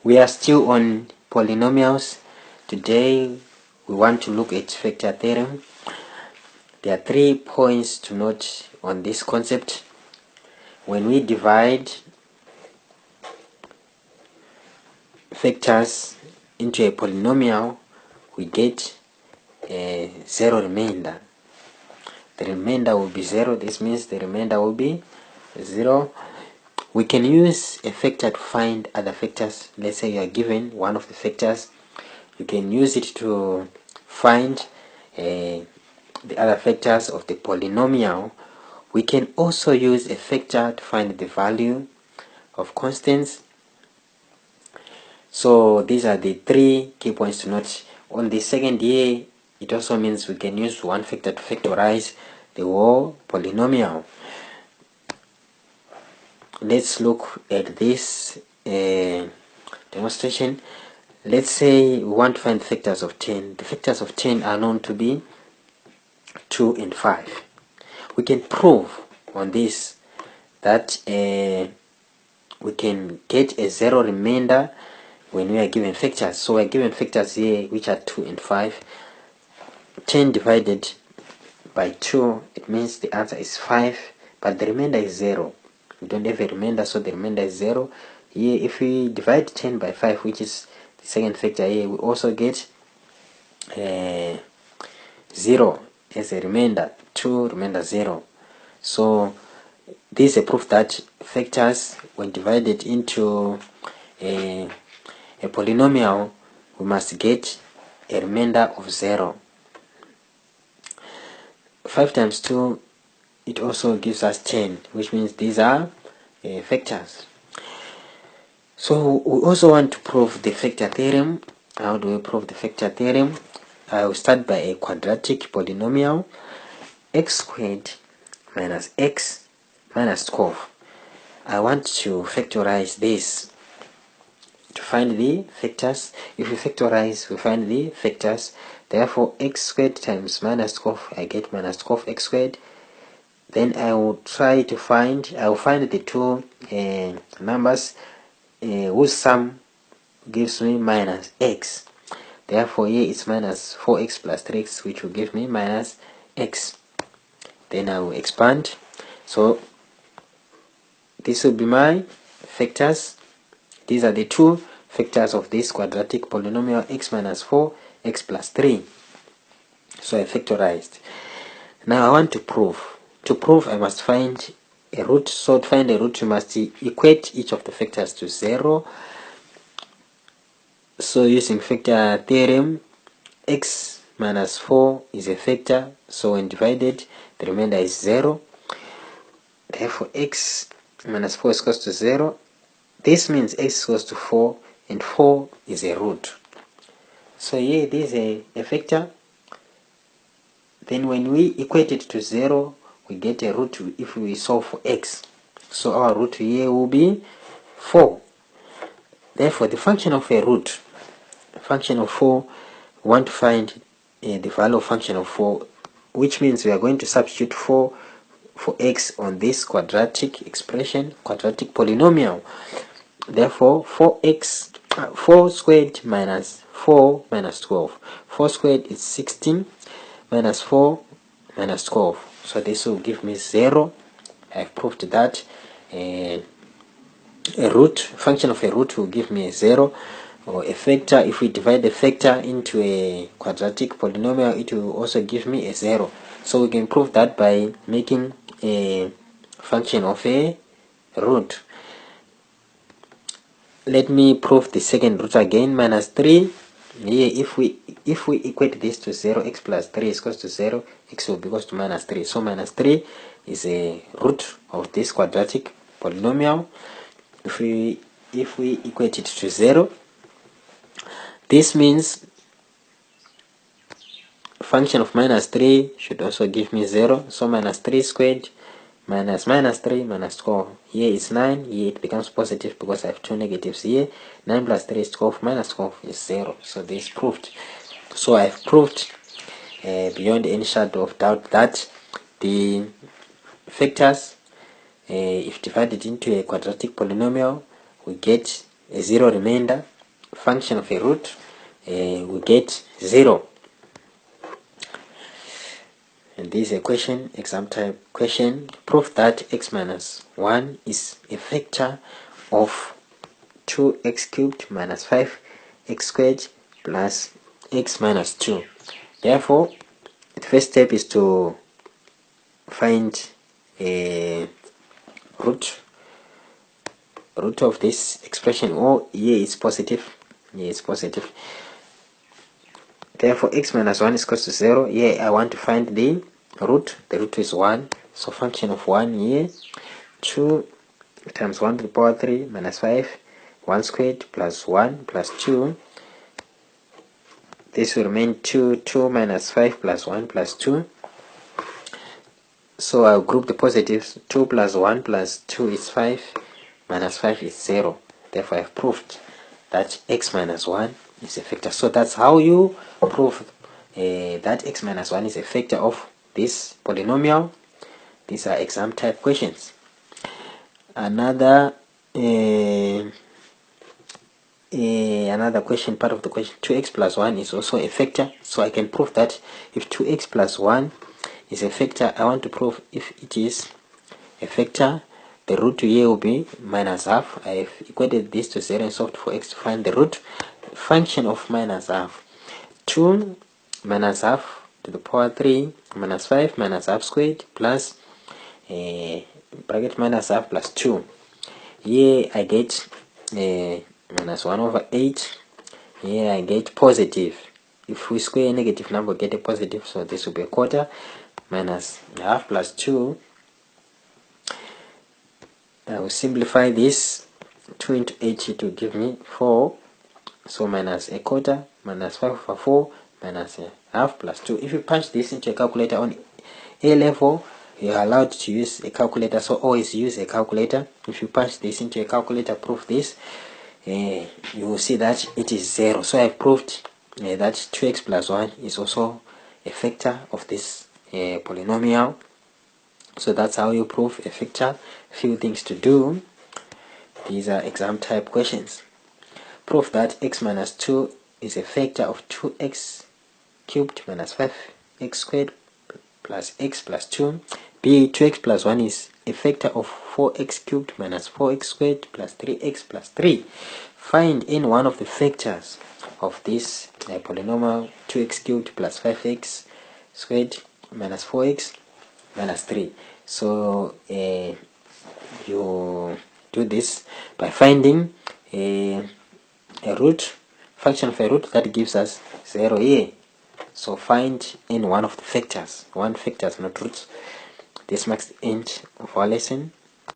We are still on polynomials. Today we want to look at factor theorem. There are 3 points to note on this concept. When we divide factors into a polynomial, we get a zero remainder. The remainder will be 0. This means the remainder will be 0. We can use a factor to find other factors. Let's say you are given one of the factors. You can use it to find the other factors of the polynomial. We can also use a factor to find the value of constants. So these are the 3 key points to note. On the second year, it also means we can use one factor to factorize the whole polynomial. Let's look at this demonstration. Let's say we want to find the factors of 10. The factors of 10 are known to be 2 and 5. We can prove on this that we can get a 0 remainder when we are given factors. So we are given factors here which are 2 and 5. 10 divided by 2, it means the answer is 5, but the remainder is 0. We don't have a remainder, so the remainder is 0. Here, if we divide 10 by 5, which is the second factor here, we also get 0 as a remainder. 2 remainder 0. So this is a proof that factors, when divided into a polynomial, we must get a remainder of 0. 5 times 2, it also gives us 10, which means these are factors. So we also want to prove the factor theorem. How do we prove the factor theorem? I will start by a quadratic polynomial, x squared minus x minus 12. I want to factorize this to find the factors. If we factorize, we find the factors. Therefore, x squared times minus 12, I get minus 12x squared. Then I will find the two numbers whose sum gives me minus x. Therefore, here it's minus 4x plus 3x, which will give me minus x. Then I will expand. So this will be my factors. These are the two factors of this quadratic polynomial, x minus 4, x plus 3. So I factorized. Now I want to prove. To prove, I must find a root. So to find a root, you must equate each of the factors to 0. So using factor theorem, x minus 4 is a factor. So when divided, the remainder is 0. Therefore, x minus 4 is equal to 0. This means x is equal to 4, and 4 is a root. So here, this is a factor. Then when we equate it to 0, we get a root if we solve for x. So our root here will be 4. Therefore, the function of a root, function of 4, we want to find the value of function of 4, which means we are going to substitute 4 for x on this quadratic expression, quadratic polynomial. Therefore, 4 squared minus 4 minus 12. 4 squared is 16 minus 4 minus 12. So this will give me 0. I've proved that a function of a root will give me a 0. Or a factor, if we divide a factor into a quadratic polynomial, it will also give me a 0. So we can prove that by making a function of a root. Let me prove the second root again. Minus 3. Here, if we equate this to 0, x plus 3 is equal to 0, x will be equal to minus 3. So minus 3 is a root of this quadratic polynomial. If we equate it to 0, this means function of minus 3 should also give me 0. So minus 3 squared minus minus 3 minus 12. Here is 9. Here it becomes positive because I have two negatives here. 9 plus 3 is 12. Minus 12 is 0. So this is proved. So I've proved beyond any shadow of doubt that the factors, if divided into a quadratic polynomial, we get a 0 remainder. function of a root, we get 0. And this is a question, exam type question. Prove that x minus 1 is a factor of 2x cubed minus 5x squared plus x minus 2. Therefore, the first step is to find a root of this expression. Oh, here is positive. Here is positive. Therefore, x minus 1 is equal to 0. Here I want to find the root. The root is 1. So function of 1 here, 2 times 1 to the power 3 minus 5, 1 squared plus 1 plus 2. This will remain 2 minus 5 plus 1 plus 2. So I'll group the positives. 2 plus 1 plus 2 is 5, minus 5 is 0. Therefore, I've proved that x minus 1 is a factor. So that's how you prove that x minus 1 is a factor of this polynomial. These are exam type questions. Another question, part of the question, 2x plus 1 is also a factor. So I can prove that if 2x plus 1 is a factor, I want to prove if it is a factor, the root here will be minus half. I have equated this to 0 and solved for x to find the root. Function of minus half, 2 minus half to the power 3 minus 5 minus half squared plus bracket minus half plus 2. Here I get minus 1 over 8. Here I get positive. If we square a negative number, we get a positive, so this will be a quarter minus half plus 2. I will simplify this. 2 into 8 to give me 4. So minus a quarter minus 5 over 4 minus a half plus 2. If you punch this into a calculator on A level, you are allowed to use a calculator, so always use a calculator. If you punch this into a calculator, prove this, you will see that it is 0. So I proved that 2x plus 1 is also a factor of this polynomial. So that's how you prove a factor. Few things to do. These are exam type questions. Prove that x minus 2 is a factor of 2x cubed minus 5x squared plus x plus 2. B, 2x plus 1 is a factor of 4x cubed minus 4x squared plus 3x plus 3. Find in one of the factors of this polynomial 2x cubed plus 5x squared minus 4x minus 3. So you do this by finding a root, function of a root that gives us 0 here. So find in one of the factors, not roots. This marks the end of our lesson.